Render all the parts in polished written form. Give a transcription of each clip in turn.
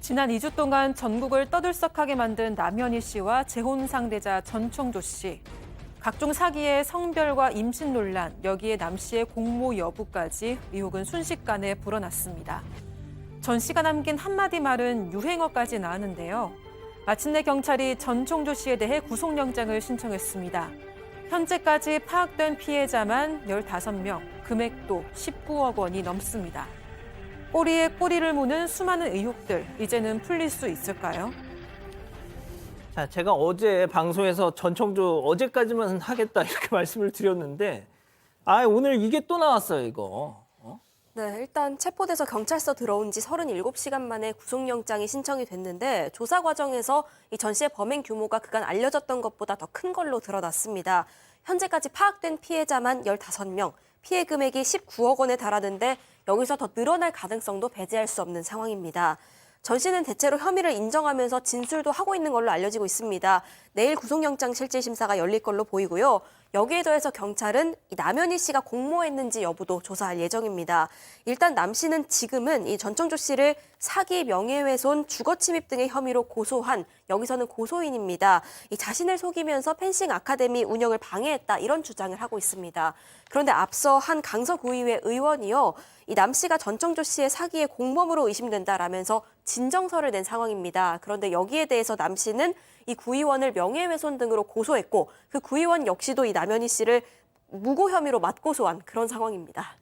지난 2주 동안 전국을 떠들썩하게 만든 남현희 씨와 재혼 상대자 전청조 씨. 각종 사기의 성별과 임신 논란, 여기에 남 씨의 공모 여부까지 의혹은 순식간에 불어났습니다. 전 씨가 남긴 한마디 말은 유행어까지 나왔는데요. 마침내 경찰이 전청조 씨에 대해 구속영장을 신청했습니다. 현재까지 파악된 피해자만 15명, 금액도 19억 원이 넘습니다. 꼬리에 꼬리를 무는 수많은 의혹들, 이제는 풀릴 수 있을까요? 자, 제가 어제 방송에서 전청조 어제까지만 하겠다 이렇게 말씀을 드렸는데 오늘 이게 또 나왔어요, 이거. 네, 일단 체포돼서 경찰서 들어온 지 37시간 만에 구속영장이 신청이 됐는데 조사 과정에서 이 전 씨의 범행 규모가 그간 알려졌던 것보다 더 큰 걸로 드러났습니다. 현재까지 파악된 피해자만 15명, 피해 금액이 19억 원에 달하는데 여기서 더 늘어날 가능성도 배제할 수 없는 상황입니다. 전 씨는 대체로 혐의를 인정하면서 진술도 하고 있는 걸로 알려지고 있습니다. 내일 구속영장 실질심사가 열릴 걸로 보이고요. 여기에 더해서 경찰은 이 남현희 씨가 공모했는지 여부도 조사할 예정입니다. 일단 남 씨는 지금은 이 전청조 씨를 사기, 명예훼손, 주거침입 등의 혐의로 고소한 여기서는 고소인입니다. 이 자신을 속이면서 펜싱 아카데미 운영을 방해했다 이런 주장을 하고 있습니다. 그런데 앞서 한 강서구의회 의원이요. 이 남 씨가 전청조 씨의 사기의 공범으로 의심된다라면서 진정서를 낸 상황입니다. 그런데 여기에 대해서 남 씨는 이 구의원을 명예훼손 등으로 고소했고 그 구의원 역시도 이 남현희 씨를 무고 혐의로 맞고소한 그런 상황입니다.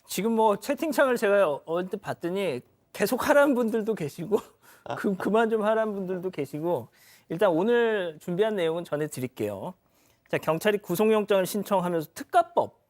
지금 뭐 채팅창을 제가 언뜻 봤더니 계속 하라는 분들도 계시고 그만 좀 하라는 분들도 계시고 일단 오늘 준비한 내용은 전해드릴게요. 자, 경찰이 구속영장을 신청하면서 특가법.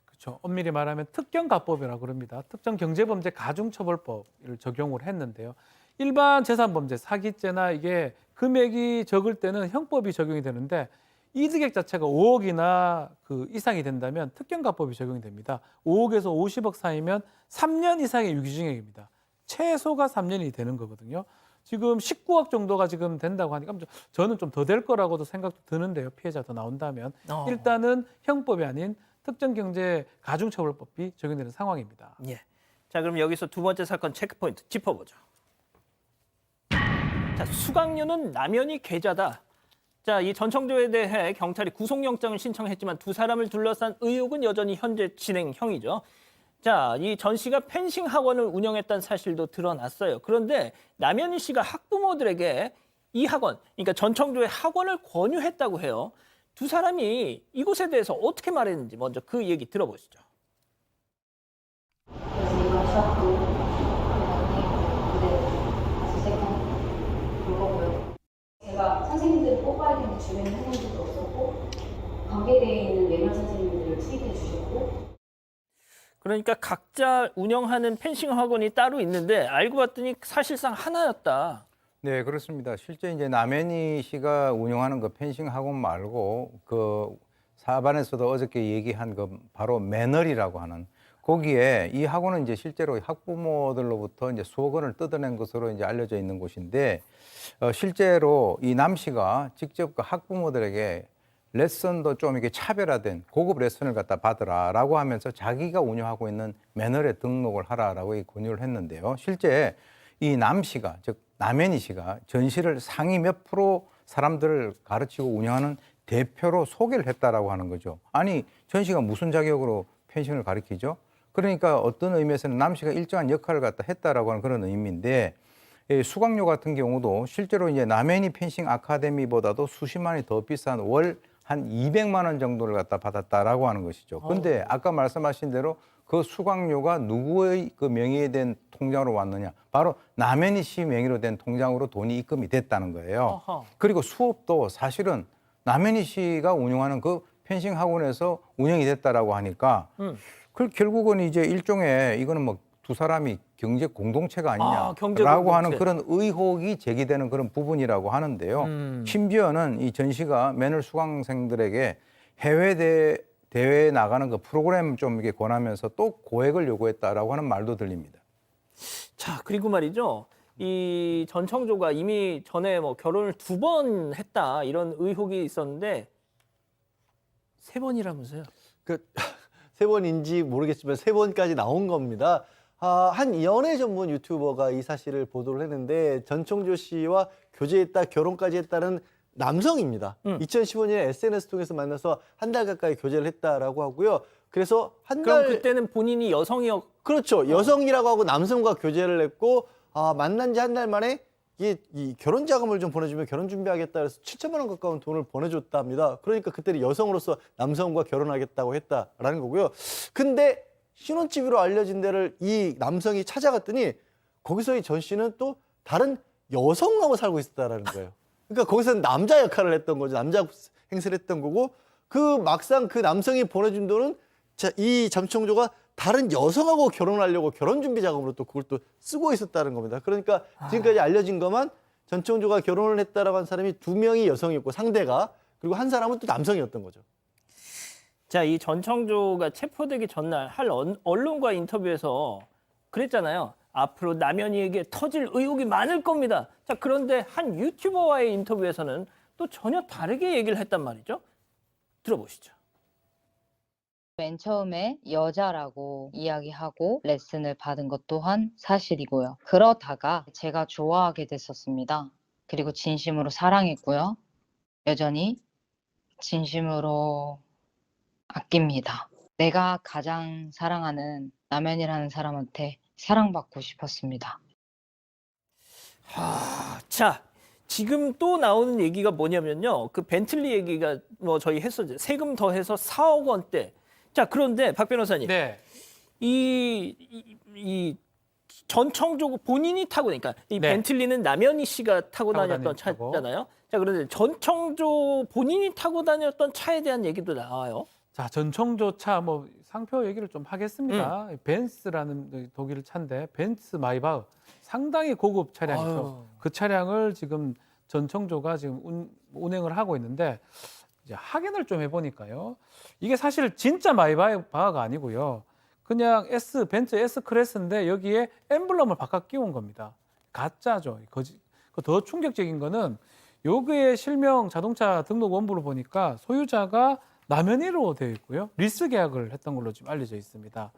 그렇죠. 엄밀히 말하면 특경가법이라고 그럽니다. 특정경제범죄 가중처벌법을 적용을 했는데요. 일반 재산범죄, 사기죄나 이게 금액이 적을 때는 형법이 적용이 되는데 이득액 자체가 5억이나 그 이상이 된다면 특경가법이 적용이 됩니다. 5억에서 50억 사이면 3년 이상의 유기징역입니다. 최소가 3년이 되는 거거든요. 지금 19억 정도가 지금 된다고 하니까 저는 좀 더 될 거라고도 생각도 드는데요. 피해자 더 나온다면. 일단은 형법이 아닌 특정경제 가중처벌법이 적용되는 상황입니다. 예. 자, 그럼 여기서 두 번째 사건 체크포인트 짚어보죠. 자, 수강료는 남현희 계좌다. 자, 이 전청조에 대해 경찰이 구속영장을 신청했지만 두 사람을 둘러싼 의혹은 여전히 현재 진행형이죠. 자, 이 전 씨가 펜싱 학원을 운영했다는 사실도 드러났어요. 그런데 남현희 씨가 학부모들에게 이 학원, 그러니까 전청조의 학원을 권유했다고 해요. 두 사람이 이곳에 대해서 어떻게 말했는지 먼저 그 얘기 들어보시죠. 제가 선생님들을 뽑아야 되는 주변 선생님들도 없었고 관계되어 있는 외면 선생님들을 투입해 주셨고 그러니까 각자 운영하는 펜싱 학원이 따로 있는데 알고 봤더니 사실상 하나였다. 네, 그렇습니다. 실제 이제 남현희 씨가 운영하는 그 펜싱 학원 말고 그 사반에서도 어저께 얘기한 그 바로 매너리라고 하는 거기에 이 학원은 이제 실제로 학부모들로부터 이제 수억 원을 뜯어낸 것으로 이제 알려져 있는 곳인데 실제로 이 남 씨가 직접 그 학부모들에게 레슨도 좀 이렇게 차별화된 고급 레슨을 갖다 받으라라고 하면서 자기가 운영하고 있는 매너리에 등록을 하라라고 권유를 했는데요. 실제 이 남 씨가 즉 남현희 씨가 전 씨를 상위 몇 프로 사람들을 가르치고 운영하는 대표로 소개를 했다라고 하는 거죠. 아니 전 씨가 무슨 자격으로 펜싱을 가르치죠? 그러니까 어떤 의미에서는 남 씨가 일정한 역할을 갖다 했다라고 하는 그런 의미인데 수강료 같은 경우도 실제로 이제 남현희 펜싱 아카데미보다도 수십만 원이 더 비싼 월 한 200만 원 정도를 갖다 받았다라고 하는 것이죠. 근데 아까 말씀하신 대로 그 수강료가 누구의 그 명의에 된 통장으로 왔느냐? 바로 남현희 씨 명의로 된 통장으로 돈이 입금이 됐다는 거예요. 어허. 그리고 수업도 사실은 남현희 씨가 운영하는 그 펜싱 학원에서 운영이 됐다라고 하니까 그 결국은 이제 일종의 이거는 뭐 두 사람이 경제 공동체가 경제 아니냐라고 공동체. 하는 그런 의혹이 제기되는 그런 부분이라고 하는데요. 심지어는 이 전 씨가 매너 수강생들에게 해외 대회에 나가는 그 프로그램 좀 이렇게 권하면서 또 고액을 요구했다라고 하는 말도 들립니다. 자, 그리고 말이죠. 이 전청조가 이미 전에 뭐 결혼을 2번 했다 이런 의혹이 있었는데 3번이라면서요? 세 번인지 모르겠지만 3번까지 나온 겁니다. 한 연애 전문 유튜버가 이 사실을 보도를 했는데 전청조 씨와 교제했다, 결혼까지 했다는 남성입니다. 2015년에 SNS 통해서 만나서 한 달 가까이 교제를 했다라고 하고요. 그래서 한 그럼 달 그때는 본인이 그렇죠. 여성이라고 하고 남성과 교제를 했고 만난 지 한 달 만에 이 결혼 자금을 좀 보내주면 결혼 준비하겠다 그래서 7천만 원 가까운 돈을 보내줬다 합니다. 그러니까 그때는 여성으로서 남성과 결혼하겠다고 했다라는 거고요. 근데 신혼집으로 알려진 데를 이 남성이 찾아갔더니 거기서 이 전 씨는 또 다른 여성하고 살고 있었다라는 거예요. 그러니까 거기서는 남자 역할을 했던 거죠. 남자 행세를 했던 거고 그 막상 그 남성이 보내준 돈은 이 전청조가 다른 여성하고 결혼하려고 결혼 준비 자금으로 또 그걸 또 쓰고 있었다는 겁니다. 그러니까 지금까지 알려진 것만 전청조가 결혼을 했다라고 한 사람이 2명이 여성이었고 상대가 그리고 한 사람은 또 남성이었던 거죠. 자, 이 전청조가 체포되기 전날 할 언론과 인터뷰에서 그랬잖아요. 앞으로 남현이에게 터질 의혹이 많을 겁니다. 자, 그런데 한 유튜버와의 인터뷰에서는 또 전혀 다르게 얘기를 했단 말이죠. 들어보시죠. 맨 처음에 여자라고 이야기하고 레슨을 받은 것 또한 사실이고요. 그러다가 제가 좋아하게 됐었습니다. 그리고 진심으로 사랑했고요. 여전히 진심으로 아낍니다. 내가 가장 사랑하는 남현이라는 사람한테 사랑받고 싶었습니다. 자, 지금 또 나오는 얘기가 뭐냐면요. 그 벤틀리 얘기가 뭐 저희 했었죠. 세금 더해서 4억 원대. 자, 그런데 박 변호사님. 네. 이 전청조 본인이 타고 그러니까 이 네. 벤틀리는 남현희 씨가 타고 다녔던 다니는 차고. 차잖아요. 자, 그런데 전청조 본인이 타고 다녔던 차에 대한 얘기도 나와요. 자, 전청조 차 뭐 상표 얘기를 좀 하겠습니다. 벤츠라는 독일 차인데 벤츠 마이바흐 상당히 고급 차량이죠. 아유. 그 차량을 지금 전청조가 지금 운행을 하고 있는데 이제 확인을 좀 해보니까요. 이게 사실 진짜 마이바흐가 아니고요. 그냥 벤츠 S 클래스인데 여기에 엠블럼을 바꿔 끼운 겁니다. 가짜죠. 더 충격적인 거는 여기에 실명 자동차 등록 원부를 보니까 소유자가 남현이로 되어 있고요. 리스 계약을 했던 걸로 지금 알려져 있습니다.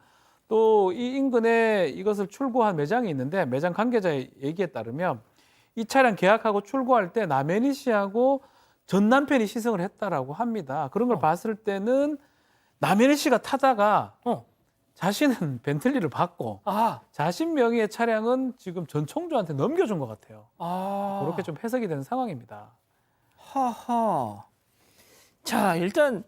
또 이 인근에 이것을 출고한 매장이 있는데 매장 관계자의 얘기에 따르면 이 차량 계약하고 출고할 때 남현희 씨하고 전 남편이 시승을 했다라고 합니다. 그런 걸 봤을 때는 남현희 씨가 타다가 자신은 벤틀리를 받고 자신 명의의 차량은 지금 전청조한테 넘겨준 것 같아요. 그렇게 좀 해석이 되는 상황입니다. 하하. 자, 일단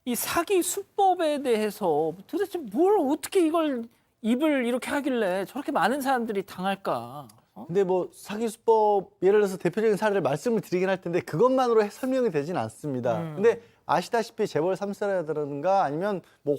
이 사기 수법에 대해서 도대체 뭘 어떻게 이걸 입을 이렇게 하길래 저렇게 많은 사람들이 당할까? 근데 뭐 사기 수법 예를 들어서 대표적인 사례를 말씀을 드리긴 할 텐데 그것만으로 설명이 되진 않습니다. 근데 아시다시피 재벌 3세라든가 아니면 뭐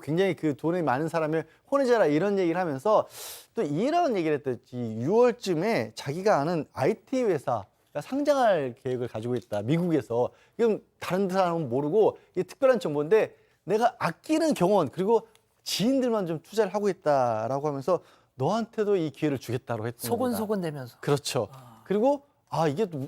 굉장히 그 돈이 많은 사람의 혼외자라 이런 얘기를 하면서 또 이런 얘기를 했듯이 6월쯤에 자기가 아는 IT 회사 상장할 계획을 가지고 있다. 미국에서. 이건 다른 사람은 모르고 이게 특별한 정보인데 내가 아끼는 경원 그리고 지인들만 좀 투자를 하고 있다라고 하면서 너한테도 이 기회를 주겠다고 했던 겁니다. 소곤소곤 되면서. 그렇죠. 그리고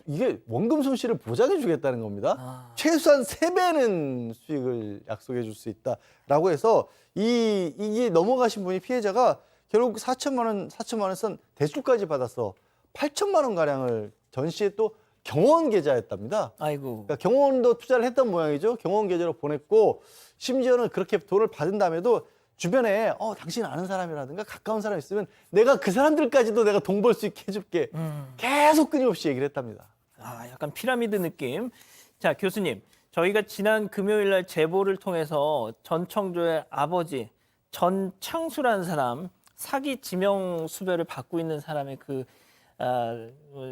이게 원금 손실을 보장해 주겠다는 겁니다. 최소한 3배는 수익을 약속해 줄 수 있다라고 해서 이게 넘어가신 분이 피해자가 결국 4천만 원 선 대출까지 받아서 8천만 원 가량을 전 씨의 또 경원 계좌였답니다. 아이고. 그러니까 경원도 투자를 했던 모양이죠. 경원 계좌로 보냈고 심지어는 그렇게 돈을 받은 다음에도 주변에 당신 아는 사람이라든가 가까운 사람 있으면 내가 그 사람들까지도 내가 돈 벌 수 있게 해줄게. 계속 끊임없이 얘기를 했답니다. 약간 피라미드 느낌. 자, 교수님. 저희가 지난 금요일 날 제보를 통해서 전청조의 아버지 전창수라는 사람 사기 지명 수배를 받고 있는 사람의 그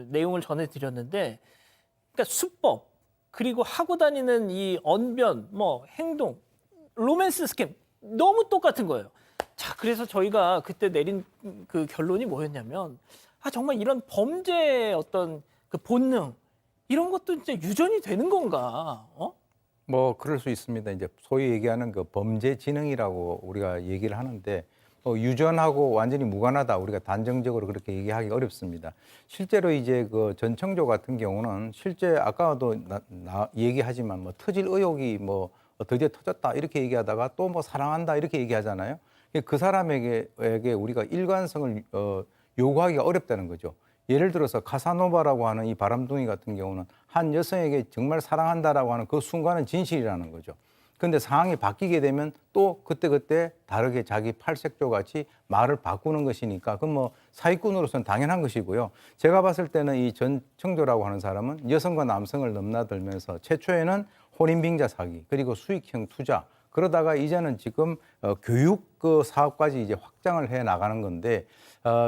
내용을 전해드렸는데, 그러니까 수법 그리고 하고 다니는 이 언변, 뭐 행동, 로맨스 스캠 너무 똑같은 거예요. 자, 그래서 저희가 그때 내린 그 결론이 뭐였냐면, 정말 이런 범죄의 어떤 그 본능 이런 것도 이제 유전이 되는 건가? 뭐 그럴 수 있습니다. 이제 소위 얘기하는 그 범죄 지능이라고 우리가 얘기를 하는데 유전하고 완전히 무관하다 우리가 단정적으로 그렇게 얘기하기 어렵습니다. 실제로 이제 그 전청조 같은 경우는 실제 아까도 얘기하지만 뭐 터질 의혹이 뭐 드디어 터졌다 이렇게 얘기하다가 또 뭐 사랑한다 이렇게 얘기하잖아요. 그 사람에게 우리가 일관성을 요구하기가 어렵다는 거죠. 예를 들어서 카사노바라고 하는 이 바람둥이 같은 경우는 한 여성에게 정말 사랑한다라고 하는 그 순간은 진실이라는 거죠. 근데 상황이 바뀌게 되면 또 그때그때 다르게 자기 팔색조 같이 말을 바꾸는 것이니까 그건 뭐 사기꾼으로서는 당연한 것이고요. 제가 봤을 때는 이 전청조라고 하는 사람은 여성과 남성을 넘나들면서 최초에는 혼인빙자 사기 그리고 수익형 투자 그러다가 이제는 지금 교육 그 사업까지 이제 확장을 해 나가는 건데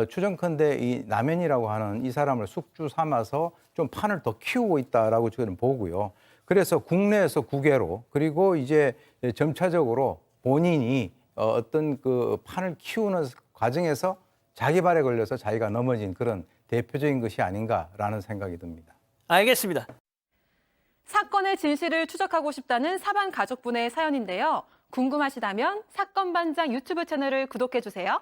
추정컨대 이 남현이라고 하는 이 사람을 숙주 삼아서 좀 판을 더 키우고 있다라고 저는 보고요. 그래서 국내에서 국외로 그리고 이제 점차적으로 본인이 어떤 그 판을 키우는 과정에서 자기 발에 걸려서 자기가 넘어진 그런 대표적인 것이 아닌가라는 생각이 듭니다. 알겠습니다. 사건의 진실을 추적하고 싶다는 사반 가족분의 사연인데요. 궁금하시다면 사건반장 유튜브 채널을 구독해주세요.